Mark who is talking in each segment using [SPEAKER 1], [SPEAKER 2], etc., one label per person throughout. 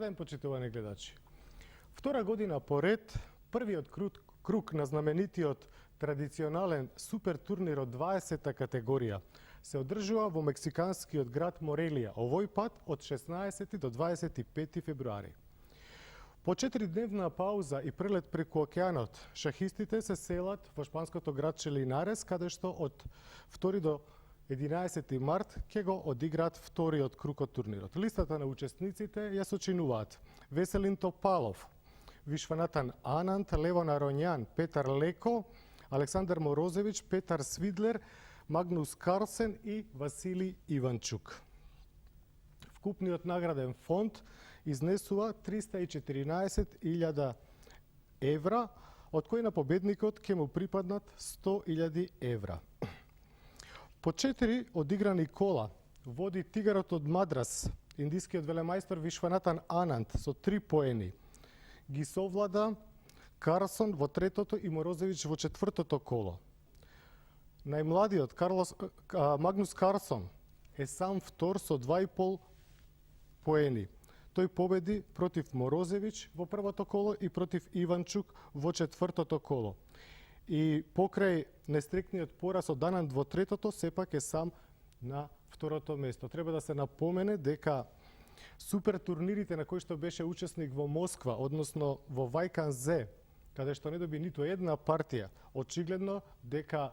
[SPEAKER 1] ден, почитувани гледачи. Втора година поред, првиот круг на знаменитиот традиционален супер турнир од 20-та категорија се одржува во мексиканскиот град Морелија, овој пат од 16 до 25 февруари. По 4-дневна пауза и прелет преку океанот, шахистите се селат во шпанското градче Линарес, каде што од 2 до 11 март ќе го одиграат вториот круг од турнирот. Листата на учесниците ја сочинуваат Веселин Топалов, Вишванатан Анант, Левон Ароњан, Петар Леко, Александар Морозевич, Петар Свидлер, Магнус Карлсен и Васили Иванчук. Вкупниот награден фонд изнесува 314.000 евра, од кои на победникот ќе му припаднат 100.000 евра. По 4 одиграни кола води тигарот од Мадрас, индискиот велемајстор Вишванатан Анант со 3 поени. Ги совлада Карлсон во третото и Морозевич во четвртото коло. Најмладиот Магнус Карлсон е сам втор со 2,5 поени. Тој победи против Морозевич во првото коло и против Иванчук во четвртото коло. И покрај нестрекниот пораз од Анант во третото, сепак е сам на второто место. Треба да се напомене дека супер турнирите на кои што беше учесник во Москва, односно во Вајканзе, каде што не доби ниту една партија, очигледно дека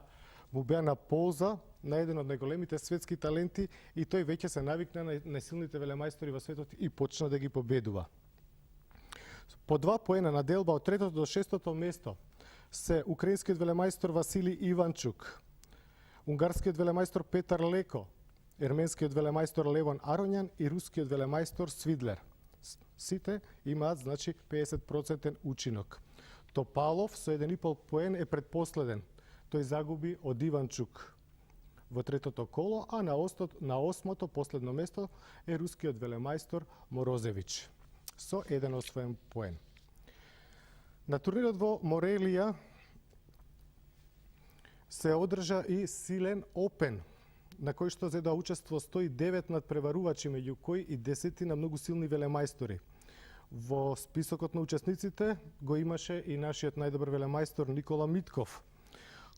[SPEAKER 1] му беа на полза на еден од најголемите светски таленти и тој веќе се навикна на најсилните велемајстори во светот и почна да ги победува. По 2 поена на делба од третото до шестото место се украинскиот велемајстор Васили Иванчук, унгарскиот велемајстор Петар Леко, ерменскиот велемајстор Левон Ароњан и рускиот велемајстор Свидлер. Сите имаат, значи, 50% учинок. Топалов со 1,5 поен е предпоследен. Тој загуби од Иванчук во третото коло, а на осмото последно место е рускиот велемајстор Морозевич со 1 освоен поен. На турнирот во Морелија се одржа и силен опен, на кој што зедоа учество 109 надпреварувачи, меѓу кои и 10 на многу силни велемајстори. Во списокот на учесниците го имаше и нашиот најдобар велемајстор Никола Митков,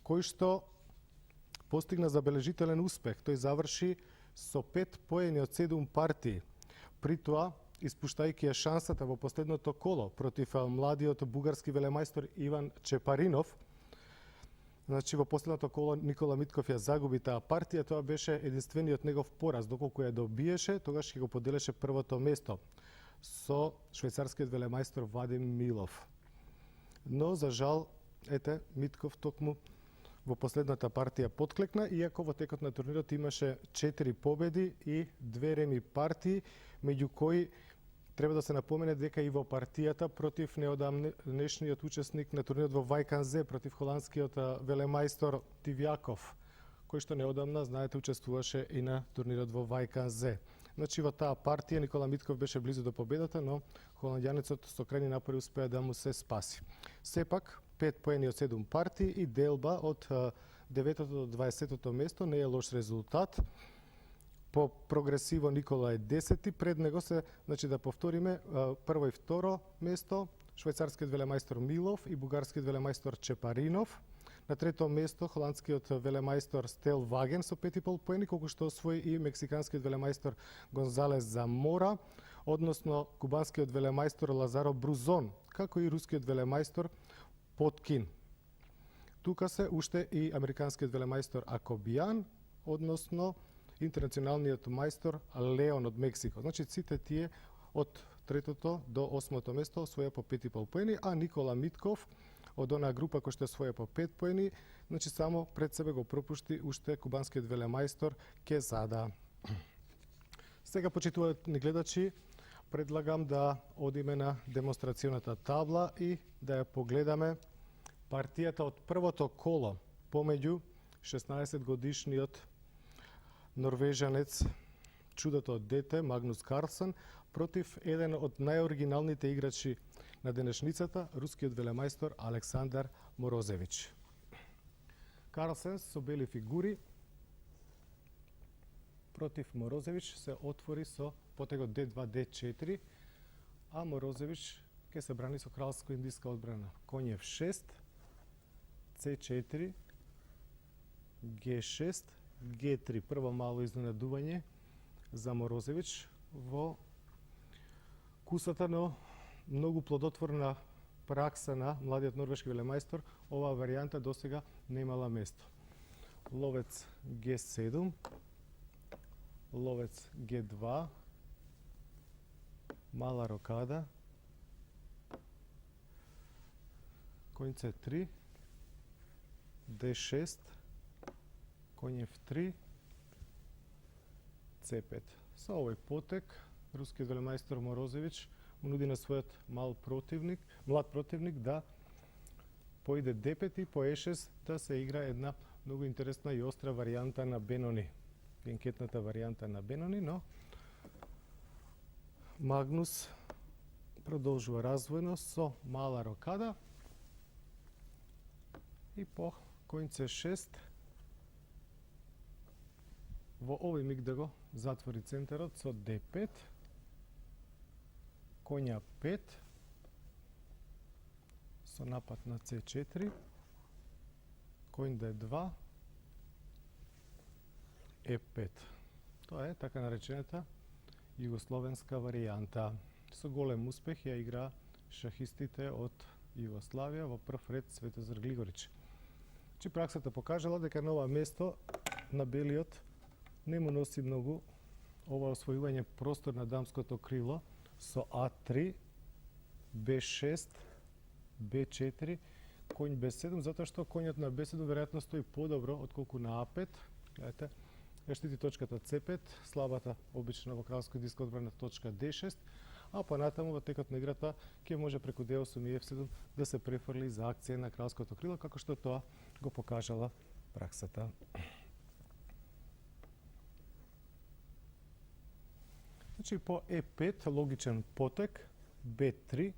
[SPEAKER 1] кој што постигна забележителен успех. Тој заврши со 5 поени од 7 партии. При тоа, испуштајќи ја шансата во последното коло против младиот бугарски велемајстор Иван Чепаринов, значи во последното коло Никола Митков ја загуби таа партија, тоа беше единствениот негов пораз, доколку ја добиеше, тогаш ќе го поделеше првото место со швајцарскиот велемајстор Вадим Милов. Но, за жал, Митков токму во последната партија подклекна, иако во текот на турнирот имаше 4 победи и 2 реми партии, меѓу кои треба да се напомене дека и во партијата против неодамнешниот учесник на турнирот во Вајканзе, против холандскиот велемајстор Тивјаков, кој што неодамна, знаете, учествуваше и на турнирот во Вајканзе. Значи, во таа партија Никола Митков беше близу до победата, но холандјанецот со крајни напори успеа да му се спаси. Сепак, 5 поени од 7 партии и делба од 9 до 20 место не е лош резултат. По прогресиво Никола е 10, пред него се, значи да повториме, прво и второ место швајцарскиот велемајстор Милов и бугарскиот велемајстор Чепаринов. На трето место холандскиот велемајстор Стел Ваген со 5,5 поени, колку што освои и мексиканскиот велемајстор Гонзалес Замора, односно кубанскиот велемајстор Лазаро Брузон, како и рускиот велемајстор Поткин. Тука се уште и американскиот велемајстор Акобијан, односно интернационалниот мајстор Леон од Мексико. Значи, сите тие од третото до осмото место освоја по 5,5 поени, а Никола Митков од онаа група кој што освоја по 5 поени, значи само пред себе го пропушти уште кубанскиот велемајстор Кезада. Сега, почитувани гледачи, предлагам да одиме на демонстрацијната табла и да ја погледаме партијата од првото коло помеѓу 16 годишниот норвежанец, чудото од дете Магнус Карлсен, против еден од најоригиналните играчи на денешницата, рускиот велемајстор Александар Морозевич. Карлсен со бели фигури против Морозевич се отвори со потегот D2, D4, а Морозевич ќе се брани со кралско-индиска одбрана. Конј F6, C4, G6, G3. Прво мало изненадување за Морозевич во кусата, но многу плодотворна пракса на младиот норвешки велемајстор. Оваа варијанта досега немала место. Ловец G7, ловец G2, мала рокада, конј C3, D6, конј F3, C5. Со овој потек, рускиот велемајстор Морозевич му нуди на својот млад противник да поиде D5 и по E6 да се игра една многу интересна и остра варијанта на Бенони. Генкетната варијанта на Бенони, но Магнус продолжува развојно со мала рокада и по конј C6 во овој миг да го затвори центарот со D5, конја 5 со напад на C4, конј D2, E5. Тоа е така наречената југословенска варијанта. Со голем успех ја игра шахистите од Југославија, во прв ред Светозар Глигорич. Праксата покажала дека на ова место на белиот не му носи многу ова освојување простор на дамското крило со А3, Б6, Б4, конј Б7, затоа што коњот на Б7 веројатно стои подобро отколку на А5. Гледате, ја штити точката С5, слабата обично во кралско-индиска одбрана точка Д6, а понатаму во текот на играта ќе може преку Д8 и F7 да се префрли за акција на кралското крило, како што тоа го покажала праксата. По Е5 логичен потек, Б3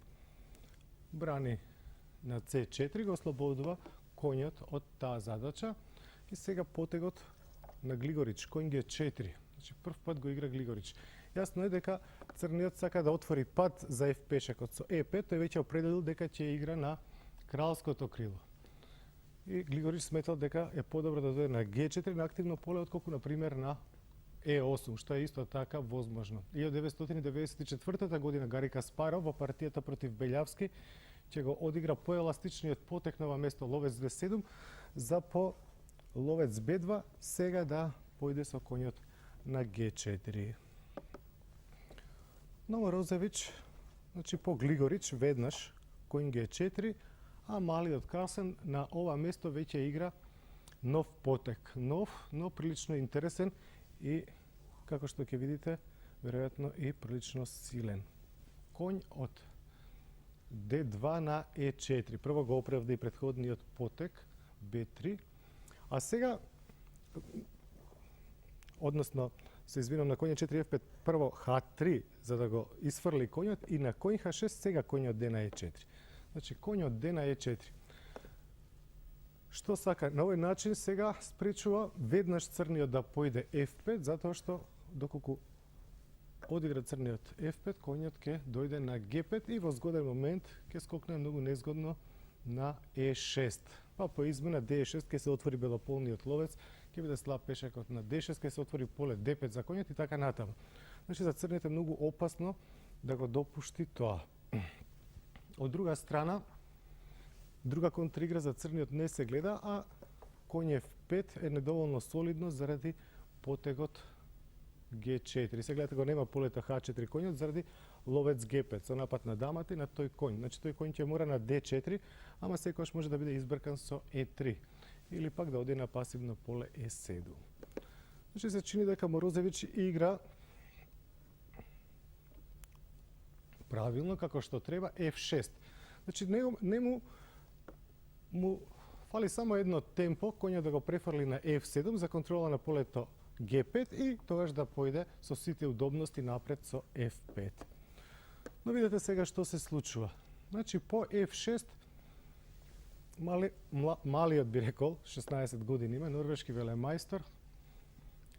[SPEAKER 1] брани на С4, го ослободува коњот од таа задача и сега потегот на Глигорич, конј Г4. Прв пат го игра Глигорич. Јасно е дека црниот сака да отвори пат за Ф пешакот со Е5, тој веќе определил дека ќе игра на кралското крило. И Глигорич сметал дека е подобро да дојде на Г4 на активно поле, отколку на пример на Е8, што е исто така возможно. 1994 година Гари Каспаров во партијата против Белјавски ќе го одигра поеластичниот потек на ова место ловец Д7 за по ловец Б2 сега да појде со коњот на Г4. Но Морозевич, по Глигорич веднаш коњ Г4, а малиот Карлсен на ова место веќе игра нов потек. Нов, но прилично интересен и, како што ќе видите, веројатно и прилично силен. Конј од D2 на E4. Прво го оправда и претходниот потек, B3. А сега, односно, се извинам, на коњот 4F5, прво H3, за да го изфрли коњот, и на коњ H6, сега коњот D на E4. Значи, коњот D на E4. Што сака? На овој начин сега спречува веднаш црниот да појде F5, затоа што доколку одигра црниот F5, коњот ќе дојде на G5 и во згоден момент ќе скокне многу незгодно на E6. Па по измена D6 ќе се отвори белополниот ловец, ќе биде слаб пешакот на D6, ќе се отвори поле D5 за коњот и така натаму. Значи за црните многу опасно да го допушти тоа. Од друга страна, друга контраигра за црниот не се гледа, а коњ F5 е недоволно солидно заради потегот G4. Сега гледате го нема полета H4 коњот заради ловец G5 со напад на дамата и на тој коњ. Значи тој коњ ќе мора на D4, ама секогаш може да биде избркан со E3 или пак да оди на пасивно поле E7. Значи се чини дека Морозевич игра правилно како што треба F6. Значи не му фали само едно темпо коњот да го префрли на F7 за контрола на полето G5 и тогаш да појде со сите удобности напред со F5. Но видете сега што се случува. Значи по F6 малиот би рекол, 16 години има, норвешки велемајстор,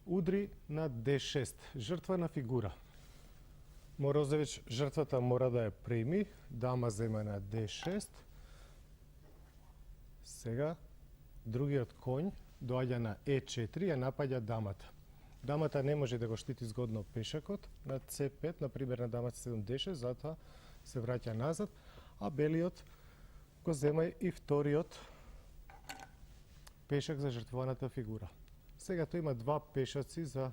[SPEAKER 1] удри на D6, жртва на фигура. Морозевич жртвата мора да ја прими, дама зема на D6. Сега другиот коњ доаѓа на E4, ја напаѓа дамата. Дамата не може да го штити згодно пешакот на C5, например на дама C7 D6, затоа се враќа назад, а белиот го зема и вториот пешак за жртвуваната фигура. Сега тој има два пешаци за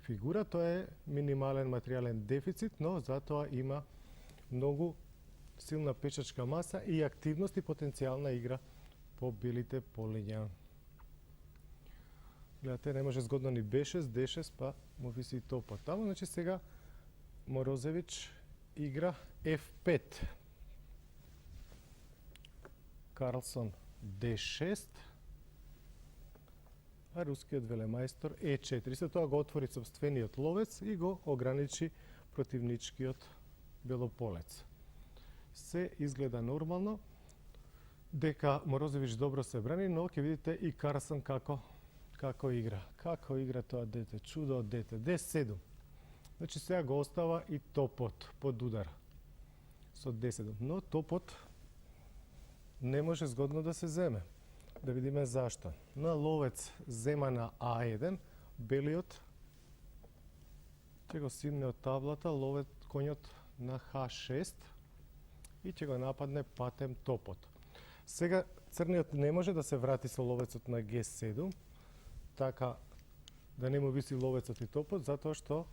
[SPEAKER 1] фигура, тоа е минимален материјален дефицит, но затоа има многу силна пешачка маса и активност и потенцијална игра по белите полиња. Гледате, не може згодно ни B6, D6, па му виси и топот таму. Значи сега Морозевич игра F5. Карлсон D6. А рускиот велемајстор E4. Се тоа го отвори собствениот ловец и го ограничи противничкиот белополец. Се изгледа нормално, дека Морозевич добро се брани, но ќе видите и Карлсон како игра. Како игра тоа дете, чудо од дете. D7. Значи сега го остава и топот под удар со D7. Но топот не може згодно да се земе. Да видиме зашто. На ловец зема на А1, белиот ќе го симне од таблата ловец коњот на H6 и ќе го нападне патем топот. Сега црниот не може да се врати со ловецот на G7, така да не му виси ловецот и топот, затоа што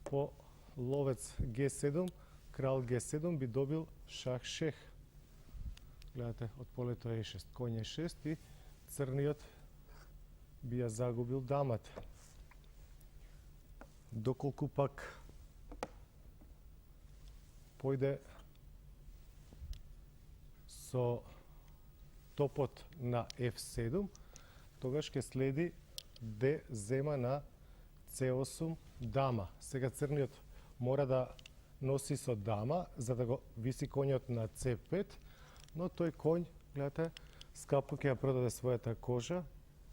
[SPEAKER 1] по ловец G7, крал G7 би добил шах-шех. Гледате, од полето E6, коњ E6 и црниот би ја загубил дамата. Доколку пак појде со топот на F7, тогаш ќе следи D зема на C8 дама. Сега црниот мора да носи со дама, за да го виси коњот на C5, но тој коњ, гледате, скапо ќе ја продаде својата кожа,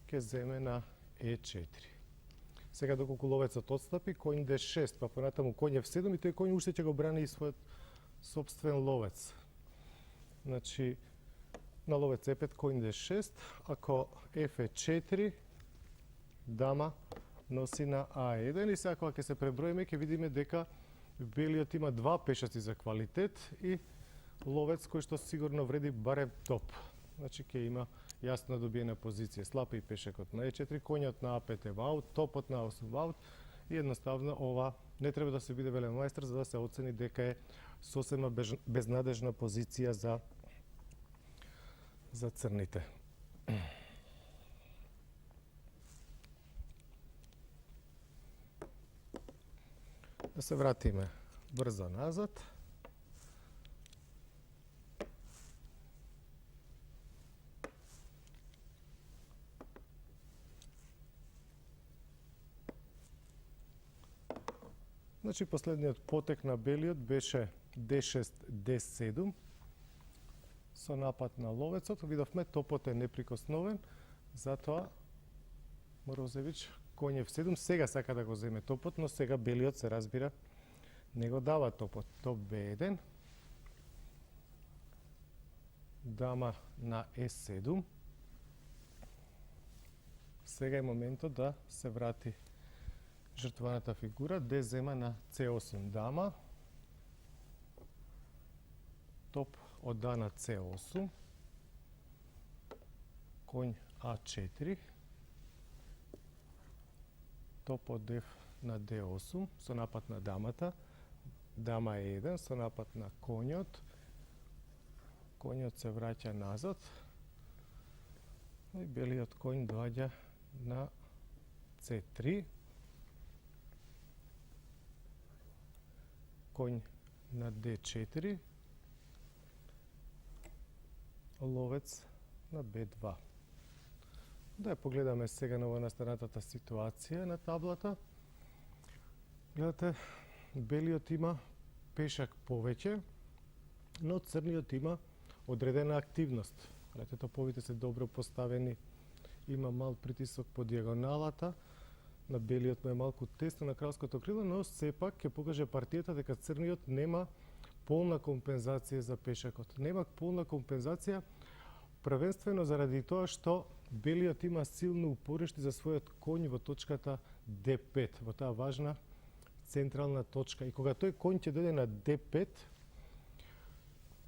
[SPEAKER 1] ќе земе на E4. Сега доколку ловецот отстапи, коњ D6, па понатаму коњ F7 и тој коњ уште ќе го брани и својот собствен ловец. Значи, на ловец E5, коњ D6, ако F е 4, дама носи на А1 и сега кога ќе се преброиме, ќе видиме дека белиот има два пешаци за квалитет и ловец кој што сигурно вреди барем топ. Значи ќе има јасно добиена позиција. Слапи и пешакот на E4, коњот на А5 е аут, топот на А8 аут и едноставно ова не треба да се биде велемајстор за да се оцени дека е сосема безнадежна позиција за црните. Да се вратиме брзо назад. Значи, последниот потек на белиот беше D6, D7 со напад на ловецот. Видовме, топот е неприкосновен, затоа Морозевич коњ F7 сега сака да го земе топот, но сега белиот се разбира не го дава топот. Топ B1, дама на E7. Сега е моментот да се врати жртвуваната фигура, D зема на C8 дама, топ од Да на C8, коњ А4, топ од F на D8 со напад на дамата, дама E1 со напад на коњот, коњот се враќа назад и белиот коњ доаѓа на C3, коњ на D4, ловец на B2. Да ја погледаме сега на настанатата ситуација на таблата. Гледате, белиот има пешак повеќе, но црниот има одредена активност. Гледате, топовите се добро поставени, има мал притисок по дијагоналата, на белиот му е малку тесно на кралското крило, но сепак ќе покаже партијата дека црниот нема полна компензација за пешакот. Нема полна компензација првенствено заради тоа што белиот има силно упориште за својот коњ во точката D5, во таа важна централна точка. И кога тој коњ ќе дојде на D5,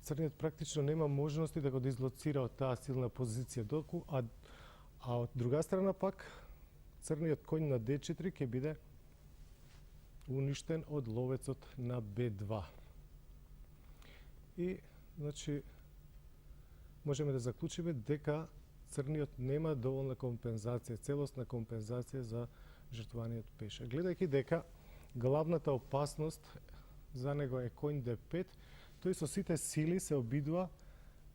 [SPEAKER 1] црниот практично нема можности да го дислоцира од таа силна позиција, а од друга страна пак црниот коњ на D4 ќе биде уништен од ловецот на B2. И, значи, можеме да заклучиме дека црниот нема доволна компензација, целосна компензација за жртвуваниот пешак. Гледајќи дека главната опасност за него е коњ D5, тој со сите сили се обидува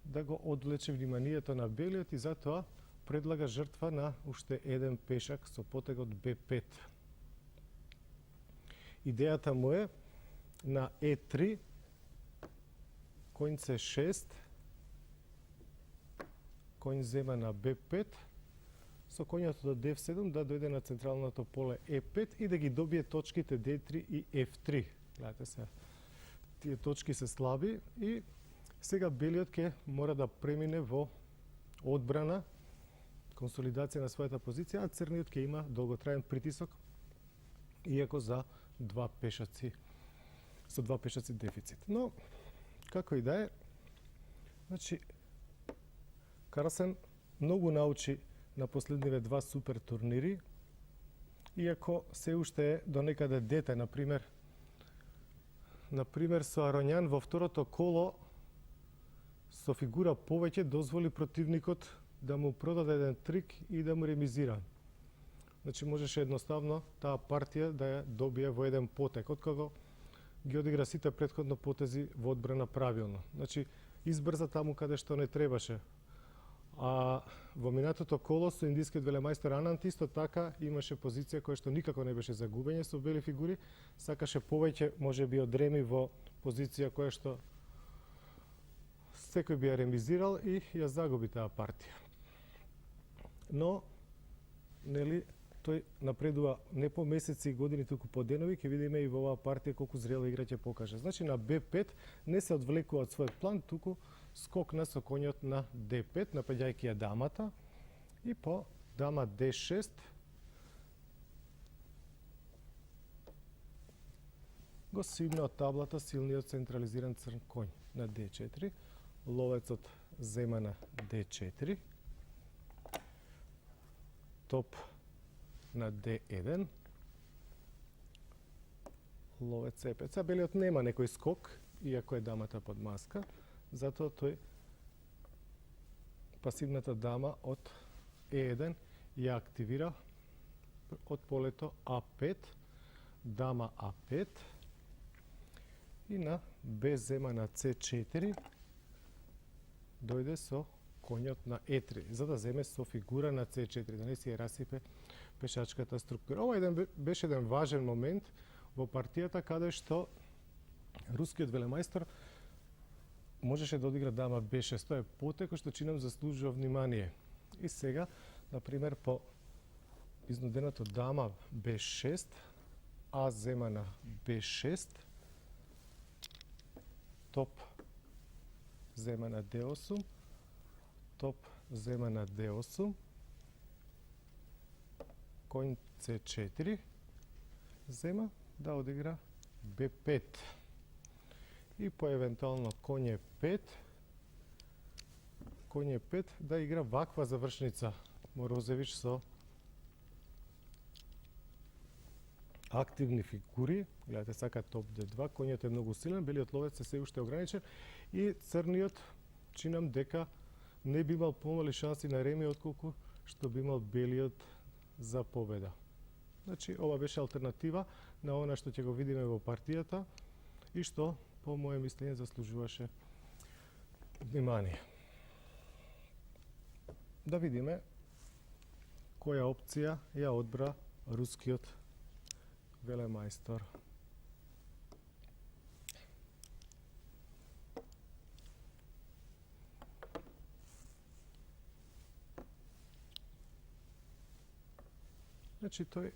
[SPEAKER 1] да го одвлече вниманието на белиот и затоа предлага жртва на уште еден пешак со потегот B5. Идејата му е на E3, коњ C6, коњ зема на B5, со коњот до D7 да дојде на централното поле E5 и да ги добие точките D3 и F3. Гледате се, тие точки се слаби и сега белиот ќе мора да премине во одбрана, консолидација на својата позиција, а црниот ќе има долготраен притисок, иако за со два пешаци дефицит. Но, како и да е, значи, Карлсен многу научи на последниве два супер турнири, иако се уште е до некаде дете, например со Ароњан во второто коло со фигура повеќе дозволи противникот да му продаде еден трик и да му ремизира. Значи можеше едноставно таа партија да ја добие во еден потек, откако ги одигра сите претходно потези во одбрана правилно. Значи избрза таму каде што не требаше. А во минатото коло со индискиот велемајстор Анант исто така имаше позиција која што никако не беше за губење со бели фигури, сакаше повеќе можеби од реми во позиција која што секој би ја ремизирал и ја загуби таа партија. Но, нели, тој напредува не по месеци и години, туку по денови, ќе видиме и во оваа партија колку зрела игра ќе покаже. Значи на B5 не се одвлекува од својот план, туку скокна со коњот на D5, напаѓајќи ја дамата, и по дама D6 го свивна од таблата силниот централизиран црн коњ на D4, ловецот зема на D4, топ на D1, ловец E5. Са белиот нема некој скок, иако е дамата под маска, затоа тој пасивната дама од E1 ја активира од полето A5, дама A5 и на Б зема на C4 дојде со коњот на E3, за да земе со фигура на C4, да не си ја расипе пешачката структура. Ова беше еден важен момент во партијата каде што рускиот велемајстор можеше да одигра дама B6. Тоа е потек кој што чинам заслужува внимание. И сега, например, по изнуденото дама B6, А зема на B6, топ зема на D8, топ зема на D8, коњ C4, зема да одигра B5. И по евентуално коње 5, коње 5 да игра ваква завршница Морозевич со активни фигури. Гледате, сака топ D2, коњот е многу силен, белиот ловец е се уште ограничен и црниот чинам дека не би имал помали шанси на реми отколку што би имал белиот за победа. Значи, ова беше алтернатива на она што ќе го видиме во партијата и што, по моје мислење, заслужуваше внимание. Да видиме која опција ја одбра рускиот велемајстор. Значи, тој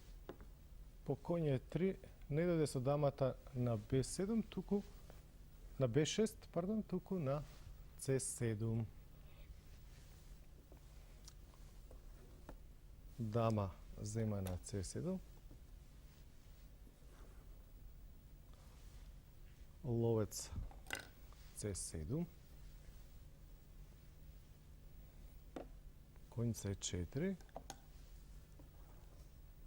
[SPEAKER 1] по коњ Е3 не дојде со дамата на Б7, туку на Б6, пардон, туку на С7. Дама зема на С7. Ловец С7. Коњ С4.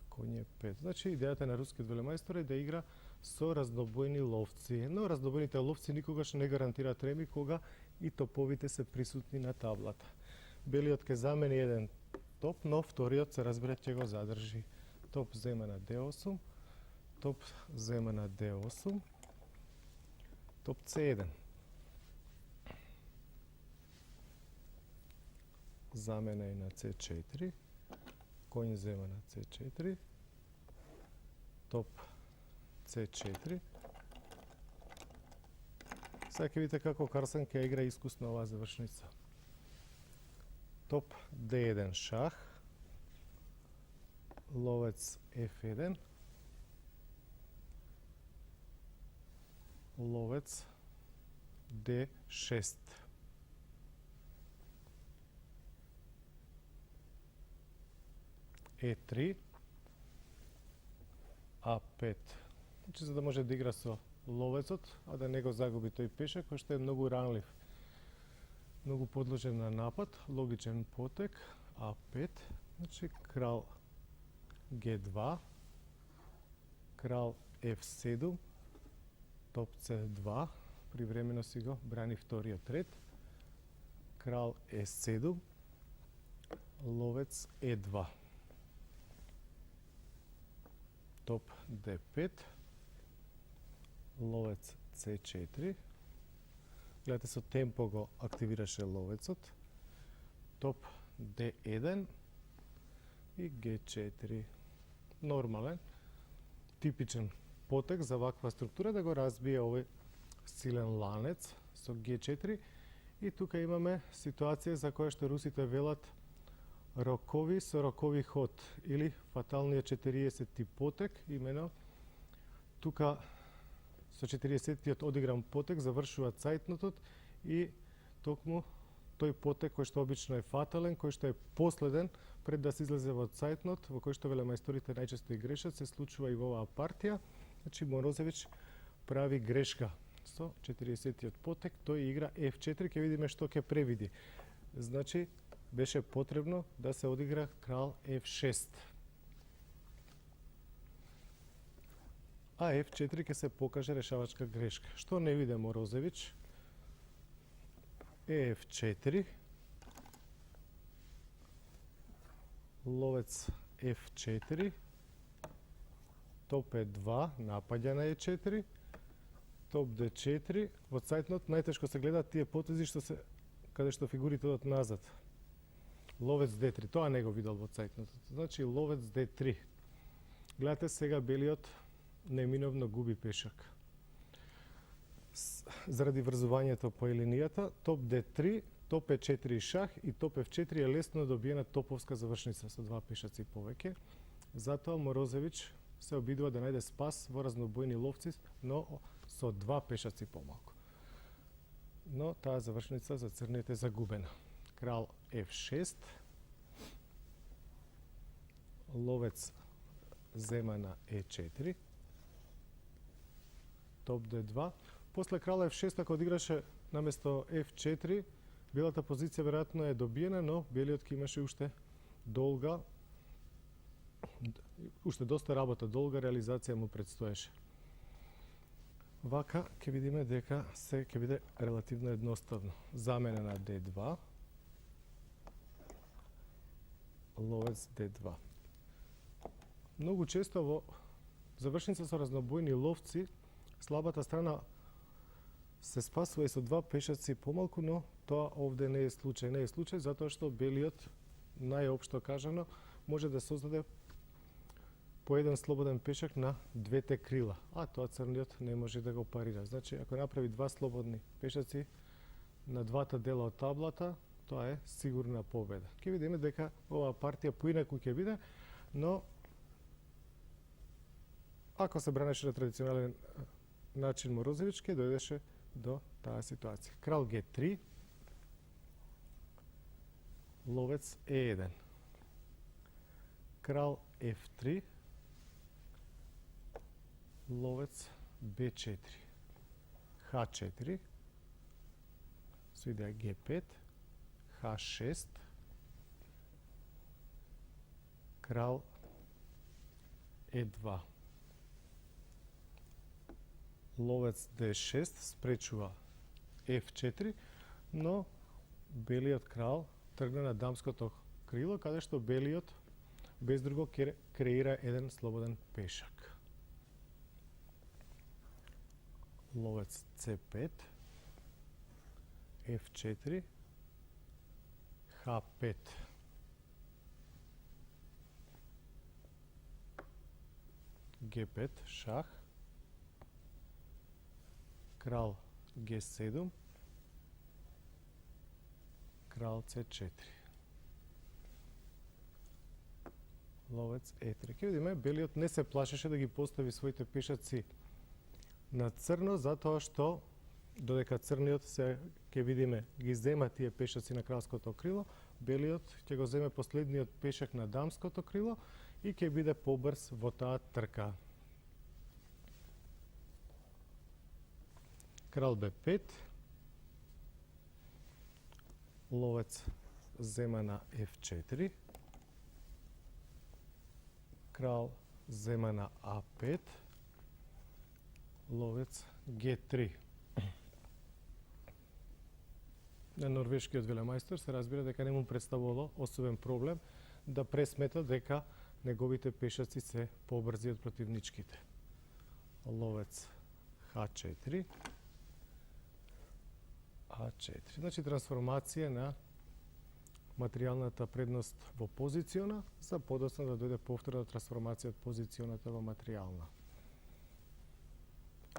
[SPEAKER 1] Коњ Е5. Значи, идејата на рускиот велемајстор е да игра со разнобојни ловци. Но разнобојните ловци никогаш не гарантираат реми кога и топовите се присутни на таблата. Белиот ќе замени еден топ, но вториот се разбира ќе го задржи. Топ зема на Д8, топ зема на Д8, топ С1. Замена и на С4, коњ зема на С4, топ С4. Сега ќе видите како Карсен ќе игра искусно оваа завршница. Топ Д1 шах, ловец F1, ловец D6. E3, A5. Значи, за да може да игра со ловецот, а да не го загуби тој пешак, кој што е многу ранлив, многу подложен на напад, логичен потек, А5, значи крал Г2, крал F7, топ C2, привремено си го брани вториот ред, крал E7, ловец E2. Топ D5, ловец C4. Гледате, со темпо го активираше ловецот. Топ D1 и G4. Нормален, типичен потек за ваква структура да го разбие овој силен ланец со G4. И тука имаме ситуација за која што русите велат рокови со рокови ход или фаталниот 40-ти потек. Имено тука со 40-тиот одигран потек завршува цајтнотот и токму тој потек кој што обично е фатален, кој што е последен пред да се излезе во цајтнот, во кој што велемајсторите најчесто и грешат, се случува и во оваа партија. Значи Морозевич прави грешка со 40-тиот потек, тој игра F4, ќе видиме што ќе превиди. Значи беше потребно да се одигра крал F6. А F4 ќе се покаже решавачка грешка. Што не виде Морозевич? F4, ловец F4, топ E2, напаѓа на E4, топ D4. Во цајтнот најтешко се гледаат тие потези што се каде што фигурите одат назад. Ловец D3, тоа не го видел во цајтнотот. Значи ловец D3. Гледате сега белиот неминовно губи пешак. Заради врзувањето по линијата, топ D3, топ E4 шах и топ F4 е лесно добиена топовска завршница со два пешаци повеќе. Затоа Морозевич се обидува да најде спас во разнобојни ловци, но со два пешаци помалку. Но таа завршница за црните е загубена. Крал F6, ловец зема на E4, топ D2. После крал F6, ако одиграше наместо F4, белата позиција веројатно е добиена, но белиот ќе имаше уште доста работа, долга реализација му предстоеше. Вака ќе видиме дека се ќе биде релативно едноставно. Замена на D2, ловец D2. Многу често во завршница со разнобојни ловци, слабата страна се спасува и со два пешаци помалку, но тоа овде не е случај. Не е случај затоа што белиот, најопшто кажано, може да создаде по еден слободен пешак на двете крила, а тоа црниот не може да го парира. Значи, ако направи два слободни пешаци на двата дела од таблата, тоа е сигурна победа. Ќе видиме дека оваа партија поинаку ќе биде, но ако се бранеше на традиционален начин Морозевич, ќе дојдеше до таа ситуација. Крал G3, ловец E1. Крал F3, ловец B4. H4, со идеја G5, H6, крал E2. Ловец D6 спречува F4, но белиот крал тргна на дамското крило, каде што белиот без друго креира еден слободен пешак. Ловец C5, F4, H5. G5, шах. Крал G7, крал C4. Ловец E3. Ке видиме, белиот не се плашеше да ги постави своите пешаци на црно, затоа што додека црниот се ќе видиме ги зема тие пешаци на кралското крило, белиот ќе го земе последниот пешак на дамското крило и ќе биде побрз во таа трка. Крал B5, ловец зема на F4, крал зема на A5, ловец G3. На норвешкиот велемајстор се разбира дека не му представувало особен проблем да пресмета дека неговите пешаци се побрзи од противничките. Ловец H4, A4. Значи трансформација на материјалната предност во позициона за подоцна да дојде повторна трансформација од позиционата во материјална.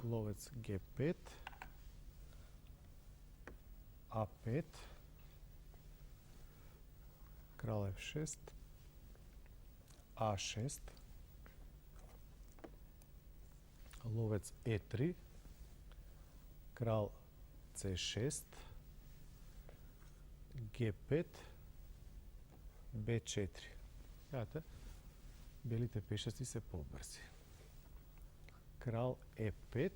[SPEAKER 1] Ловец G5, A5, крал F6, A6, ловец E3, крал C6, G5, B4. Гледате, белите пешаци се побрзи. Крал E5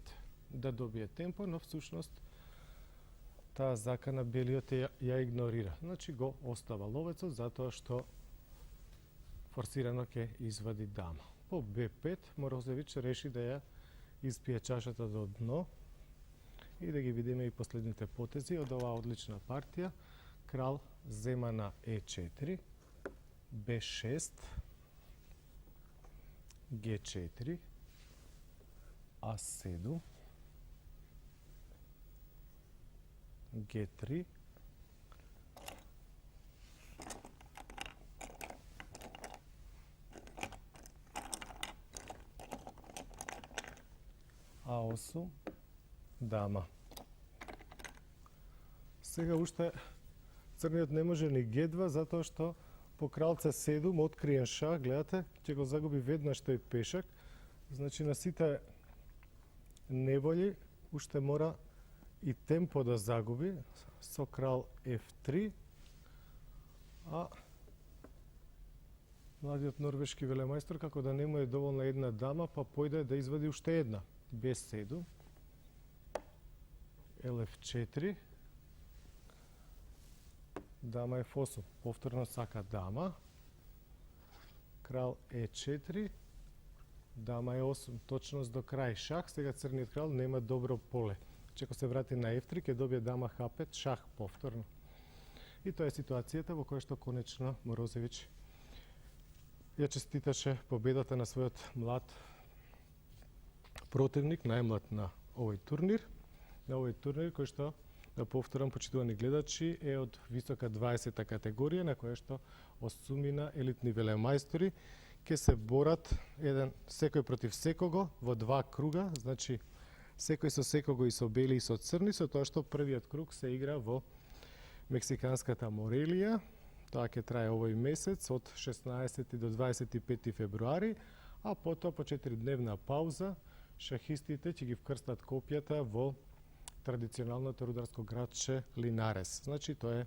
[SPEAKER 1] да добие темпо, но всушност таа закана белиот ја игнорира. Значи го остава ловецот затоа што форсирано ќе извади дама. По B5 Морозевич реши да ја испие чашата до дно и да ги видиме и последните потези од оваа одлична партија. Крал зема на E4, B6, G4, A7, G3, A8, дама. Сега уште црниот не може ни G2 затоа што по крал C7 откриен шах, гледате, ќе го загуби веднаш тој пешак. Значи на сите неволји уште мора и темпо да загуби со крал F3, а младиот норвешки велемајстор како да не му е доволна една дама, па појде да извади уште една. B7, LF4, дама F8, повторно сака дама, крал E4, дама E8, точност до крај шах, сега црниот крал нема добро поле. Ако се врати на F3, ќе добие дама H5, шах повторно. И тоа е ситуацијата во која што конечно Морозевич ја честиташе победата на својот млад противник, најмлад на овој турнир. На овој турнир кој што, да повторам, почитувани гледачи, е од висока 20-та категорија на која што осумина елитни велемајстори ќе се борат еден секој против секого во два круга, значи секој со секого и со бели и со црни, со тоа што првиот круг се игра во мексиканската Морелија. Тоа ќе трае овој месец од 16 до 25 февруари, а потоа по 4-дневна пауза шахистите ќе ги вкрстат копјата во традиционалното рударско градче Линарес. Значи тој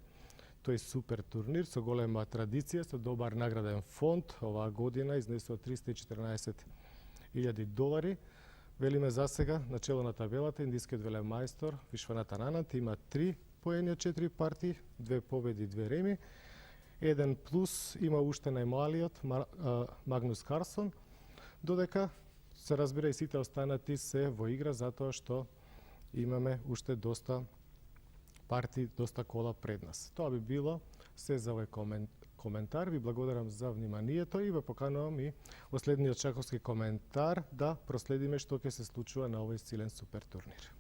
[SPEAKER 1] супер турнир со голема традиција, со добар награден фонд, оваа година изнесува $314,000. Велиме за сега, начело на табелата, индискиот велемајстор Вишванатан Ананд има 3 поени од 4 партии, 2 победи, 2 реми. 1 плюс има уште најмалиот Магнус Карсон, додека се разбира и сите останати се во игра затоа што имаме уште доста партии, доста кола пред нас. Тоа би било се за овој коментар. Ви благодарам за вниманието и ве поканувам и во следниот шаховски коментар да проследиме што ќе се случува на овој силен супер турнир.